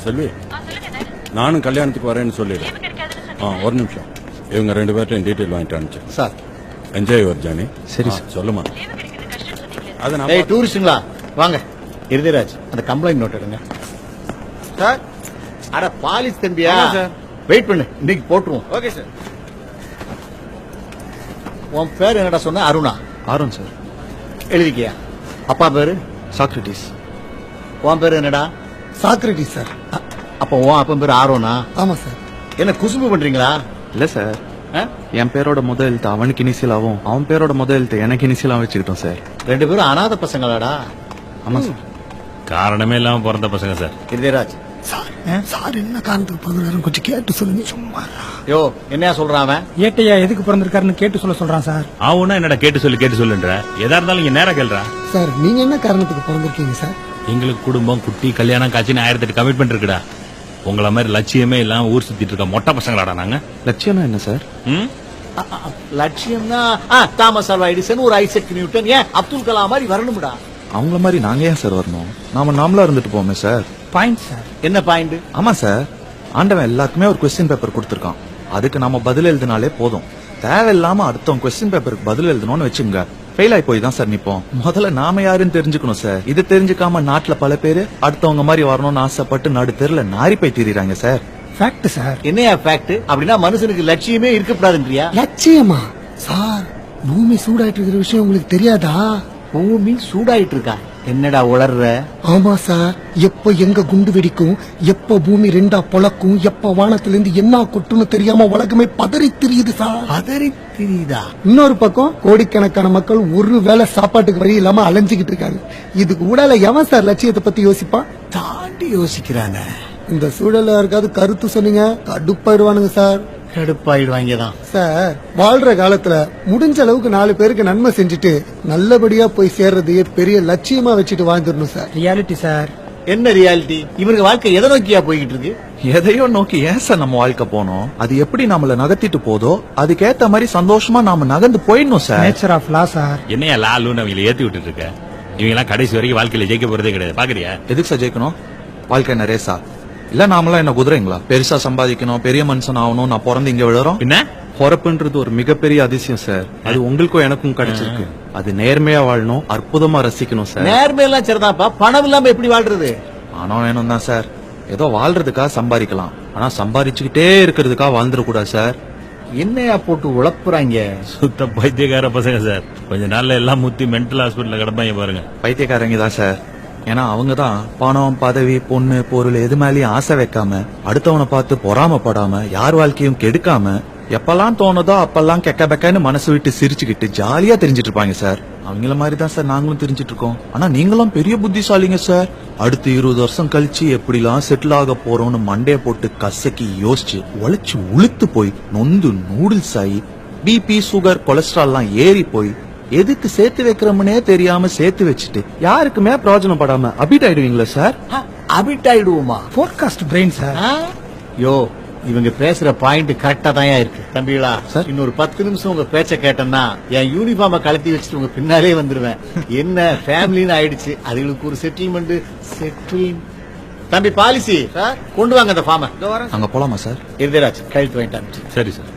செல்வி, நானும் கல்யாணத்துக்கு வரேன்னு சொல்லிடு. ஒரு நிமிஷம், இவங்க 2 பேர்ட்டையும் டீட்டெயில் வாங்கிட்டு அனுப்பிச்சு சார். Enjoy your journey. சரி சொல்லுமா. டூரிஸ்டுங்களா வாங்க. இருதராஜ், அந்த கம்ப்ளைண்ட் நோட் எடுங்க சார். அட பாலிஸ் தம்பியா, வெயிட் பண்ணு, இன்னைக்கு போட்டுருவோம். Okay sir. உன் பேர் என்னடா சொன்ன? அருணா? அருண் சார். எழுதிக்கியா? அப்பா பேரு? சாக்ரட்டிஸ். உன் பேரு என்னடா? Socrates sir. அப்ப உன் அப்பன் பேரு ஆரோனா? ஆமா சார். என்ன குசும்பு பண்றீங்களா? இல்ல சார், என் பேரோட முதல் எழுத்து அவனுக்கு இனிஷியலாவும் அவன் பேரோட முதல் எழுத்து எனக்கு இனிஷியலாவும் வச்சுக்கிட்டோம் சார். 2 பேரும் அனாதை பசங்களாடா? ஆமா சார். காரணமே இல்லாம பிறந்த பசங்க சார். இருதராஜ் சார் என்ன காரணத்துக்கு பிறந்தாரு கொஞ்சம் கேட்டு சொல்லுங்க. சும்மா யோ, என்னையா சொல்றான் அவன்? ஏட்டையா எதுக்கு பிறந்திருக்காருன்னு கேட்டு சொல்றான் சார். அவனா என்னடா கேட்டு சொல்லுன்ற? எதா இருந்தாலும் இங்க நேரம் கேள்றா சார். நீங்க என்ன காரணத்துக்கு பிறந்திருக்கீங்க சார்? எங்களுக்கு குடும்பம், குட்டி, கல்யாணம், காட்சின்னு 1008 கமிட்மெண்ட் இருக்குடா. உங்கள மாதிரி லட்சியமே இல்லாம ஊர் சுத்திட்டு இருக்க மொட்டை பசங்களாடா நாங்க. லட்சியம்னா என்ன சார்? லட்சியம்னா தாமஸ் ஆல்வா எடிசன், ஒரு ஐசக் நியூட்டன், ஏன் அப்துல் கலாம் மாதிரி வரணும்டா. அவங்கள மாதிரி நாங்க ஏன் சார் வரணும்? நாம நாமளா இருந்துட்டு போமே சார். Point sir. என்ன பாயிண்ட்? ஆமா சார், ஆண்டவன் எல்லாருக்குமே ஒரு கொஸ்டின் பேப்பர் கொடுத்திருக்கான். அதுக்கு நாம பதில் எழுதினாலே போதும். தேவையில்லாம அடுத்தவங்க கொஸ்டின் பேப்பருக்கு பதில் எழுதணும்னு வச்சுங்க, ஃபெயில் ஆகி போய் தான் சார் நிப்போம். முதல்ல நாம யாருன்னு தெரிஞ்சுக்கணும் சார். இது தெரிஞ்சுக்காம நாட்டுல பல பேரு அடுத்தவங்க மாதிரி வரணும்னு ஆசைப்பட்டு நடு தெருல நாரி போய் திரிறாங்க சார். Fact sir. என்னையா ஃபேக்ட்? அப்படின்னா மனுஷனுக்கு லட்சியமே இருக்கக்கூடாதுன்றியா? லட்சியமா சார்? பூமி சூடாயிட்டு இருக்கிற விஷயம் உங்களுக்கு தெரியாதா? பூமி சூடாயிட்டு இருக்கா? என்னடா உளர்ற? ஆமா சார். எப்ப எங்க குண்டு வெடிக்கும், எப்ப பூமி 2ஆ பொளக்கும், எப்ப வானத்துல இருந்து என்ன கொட்டுன்னு தெரியாம உலகமே பதறி திரியுது சார். பதறி திரியுதா? இன்னொரு பக்கம் கோடிக்கணக்கான மக்கள் ஒரு வேளை சாப்பாட்டுக்கு வழி இல்லாம அலைஞ்சுக்கிட்டு இருக்காங்க. இதுக்கு ஊடால எவன் சார் லட்சியத்தை பத்தி யோசிப்பான்? தாண்டி யோசிக்கிறாங்க. இந்த சூழல்ல இருக்காது கருத்து சொன்னீங்க கடுப்பாயிடுவானுங்க சார். கடுப்பாயிடுவாங்கதான் சார். வாழ்ற காலத்துல முடிஞ்ச அளவுக்கு 4 பேருக்கு நன்மை செஞ்சுட்டு நல்லபடியா போய் சேர்றதையே பெரிய லட்சியமா வச்சுட்டு வாழ்ந்துடணும் சார். Reality sir. என்ன ரியாலிட்டி? இவருக்கு வாழ்க்கை எதை நோக்கியா போய்கிட்டு இருக்கு? எதையோ நோக்கி ஏன் சார் நம்ம வாழ்க்கை போனோம்? அது எப்படி நம்மள நகர்த்திட்டு போதோ அதுக்கேத்த மாதிரி சந்தோஷமா நாம நகர்ந்து போயிடணும் sir. Nature of law sir. என்னையா லாலுன்னு அவங்களை ஏத்தி விட்டுட்டு இருக்க? இவங்க எல்லாம் கடைசி வரைக்கும் வாழ்க்கையில ஜெயிக்க போறதே கிடையாது. பாக்குறியா? எதுக்கு சார் ஜெயிக்கணும்? வாழ்க்கை என்ன ரேசா? இல்ல நாமளா என்ன குதிரைங்களா? பெருசா சம்பாதிக்கணும், பெரிய மனுஷன் ஆகணும், நான் பிறந்து இங்க விழுறோம். என்ன பொறப்புன்றது ஒரு மிகப்பெரிய அதிசயம் சார். அது உங்களுக்கும் எனக்கும் கிடைச்சிருக்கு. அது நேர்மையா வாழணும், அற்புதமா ரசிக்கணும் சார். நேர்மையெல்லாம் சரிதான்ப்பா, பணம் இல்லாம எப்படி வாழ்றது? பணம் வேணும் தான் சார். ஏதோ வாழ்றதுக்காக சம்பாதிக்கலாம், ஆனா சம்பாதிச்சுக்கிட்டே இருக்கிறதுக்காக வாழ்ந்துடக்கூடாது சார். என்னையா போட்டு உழப்புறாங்க? சுத்த பைத்தியக்கார பசங்க சார். கொஞ்ச நாள்ல எல்லாம் முத்தி மென்டல் ஹாஸ்பிட்டல்ல கிடப்பாங்க பாருங்க. பைத்தியக்காரங்க தான் சார். ஏன்னா அவங்கதான் பணம், பதவி, பொண்ணு, பொருள் எது மேலேயும் ஆசை வைக்காம, அடுத்தவனை பார்த்து பொறாமப்படாம, யார் வாழ்க்கையும் கெடுக்காம, எப்பெல்லாம் தோணுதோ அப்பெல்லாம் கெக்க பெக்கன்னு மனசு விட்டு சிரிச்சுக்கிட்டு ஜாலியா தெரிஞ்சிட்டு இருப்பாங்க சார். அவங்கள மாதிரி தான் சார் நாங்களும் தெரிஞ்சிட்டு இருக்கோம். ஆனா நீங்களும் பெரிய புத்திசாலிங்க சார். அடுத்து 20 வருஷம் கழிச்சு எப்படிலாம் செட்டில் ஆக போறோம்னு மண்டைய போட்டு கசக்கி யோசிச்சு உழைச்சு உளுத்து போய் நொந்து நூடுல்ஸ் ஆகி பிபி, சுகர், கொலஸ்ட்ரால்லாம் ஏறி போய் எதுக்கு சேர்த்து வைக்கிறோம்னே தெரியாம சேர்த்து வச்சுட்டு யாருக்குமே பிரயோஜனம் படாம அபிட் ஆயிடுவீங்களா சார்? அபிட் ஆயிடுவோமா? Forecast brain sir. யோ, இவங்க பேசுற பாயிண்ட் கரெக்டா தான் இருக்கு தம்பிகளா. இன்னொரு 10 நிமிஷம் உங்க பேச்ச கேட்டேன்னா என் யூனிஃபார்ம கழட்டி வச்சுட்டு உங்க பின்னாலே வந்துருவேன். என்ன ஃபேமிலின்னு ஆயிடுச்சு, அதுகளுக்கு ஒரு செட்டில்மெண்ட். தம்பி பாலிசி கொண்டு வாங்க அந்த ஃபார்ம. அங்க போலாமா சார்? இருதராஜ் கழுத்து வாங்கிட்டாங்க. சரி சார்.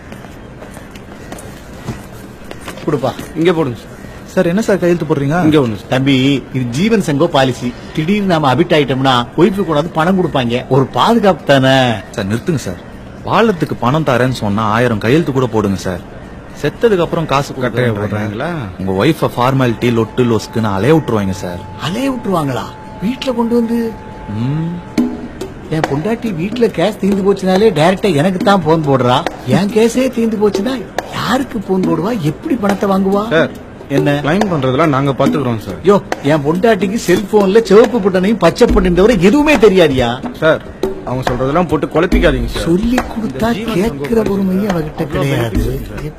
கொடுப்பா. இங்க போடுங்க சார். என்ன சார் கையெழுத்து போடுறீங்க? இங்க ஒண்ணு தம்பி, இது ஜீவன் சங்கோ பாலிசி. திடீர்னு நாம அபிட் ஆயிட்டோம்னா ஒய்ஃபு கொண்டாந்து பணம் கொடுப்பாங்க, ஒரு பாதுகாப்பு தானே சார். நிறுத்துங்க சார். வாழறதுக்கு பணம் தரேன்னு சொன்னா 1000 கையெழுத்து கூட போடுங்க சார். செத்ததுக்கு அப்புறம் காசு போடுறாங்களா? உங்க ஒய்ஃப ஃபார்மாலிட்டி லொட்டு லொஸ்க்குன்னு அலைய விட்டுருவாங்க சார். அலைய விட்டுருவாங்களா? வீட்டுல கொண்டு வந்து என் பொண்டாட்டி வீட்டுல கேஸ் தீர்ந்து போச்சுனாலே டைரக்டா எனக்கு தான் போன் போடுறா. என் கேஸே தீர்ந்து போச்சுன்னா யாருக்கு போன் போடுவா? எப்படி பணத்தை வாங்குவா? என்ன கிளைம் பண்றதெல்லாம் நாங்க பாத்துக்கிறோம் சார். யோ, என் பொண்டாட்டிக்கு செல்போன்ல சிவப்பு பட்டனையும் பச்சை பட்டன் தவிர எதுவுமே தெரியாதியா சார்? அவங்க சொல்றதெல்லாம் போட்டு குழப்பிக்காதீங்க சார். சொல்லி கொடுத்தா கேட்கிற பொறுமையும் அவகிட்ட கிடையாது.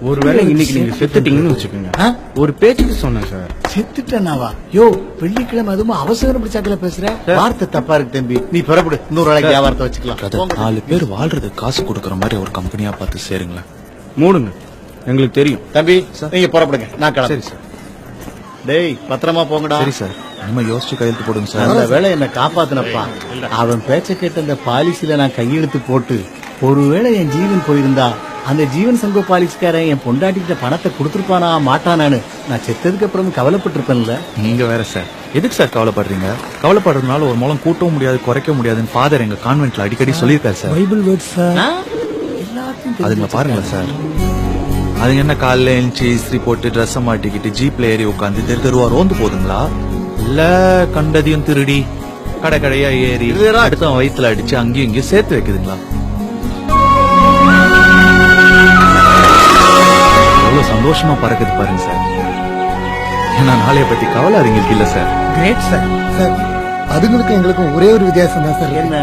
ஒருவேளை இன்னைக்கு நீங்க செத்துட்டீங்கன்னு வச்சுக்கோங்க, ஒரு பேச்சுக்கு சொன்னேன் சார். செத்துட்டனாவா? யோ, வெள்ளிக்கிழமை அதுவும் அவசரம் பிடிச்சாக்கல பேசுற. வார்த்தை தப்பா இருக்கு தம்பி, நீ புறப்படு. இன்னொரு நாளைக்கு வியாபாரத்தை வச்சுக்கலாம். 4 பேர் வாழ்றதுக்கு காசு கொடுக்கற மாதிரி ஒரு கம்பெனியா பார்த்து சேருங்களேன். மூடுங்க, எங்களுக்கு தெரியும். தம்பி நீங்க புறப்படுங்க, நான் கிளம்புறேன். சரி சார். டேய் பத்திரமா போங்கடா. சரி சார் நம்ம யோசிச்சு கையெழுத்து போடுங்க சார். அந்த வேளை என்ன காப்பாத்தினப்பா. அவன் பேச்ச கேட்ட அந்த பாலிசில நான் கையெழுத்து போட்டு ஒருவேளை என் ஜீவன் போயிருந்தா அந்த ஜீவன் சங்கோ பாலிசிக்காரன் என் பொண்டாட்டிக்கிட்ட பணத்தை கொடுத்துருப்பானா மாட்டானான்னு நான் செத்ததுக்கு அப்புறம் கவலைப்பட்டிருப்பேன்ல. நீங்க வேற சார். எதுக்கு சார் கவலைப்படுறீங்க? கவலைப்படுறதுனால ஒரு மூலம் கூட்டவும் முடியாது குறைக்க முடியாதுன்னு ஃபாதர் எங்க கான்வென்ட்ல அடிக்கடி சொல்லியிருக்காரு சார். Bible word sir. அதுங்க பாருங்களேன் சார். அதுங்க என்ன காலைல எழுந்துச்சு இஸ்திரி போட்டு ட்ரெஸ் மாட்டிக்கிட்டு ஜீப்ல ஏறி உட்காந்து தெருவா ரோந்து போதுங்களா? இல்ல கண்டதையும் திருடி கடை கடையா ஏறி அடுத்த வயித்துல அடிச்சு அங்கேயும் இங்கேயும் சேர்த்து வைக்குதுங்களா? எவ்வளவு சந்தோஷமா பறக்குது பாருங்க சார். ஏன்னா நாளைய பத்தி கவலை அறிஞருக்கு இல்ல சார். Great sir. சார் அதுங்களுக்கும் எங்களுக்கும் ஒரே ஒரு வித்தியாசம் தான் சார். என்ன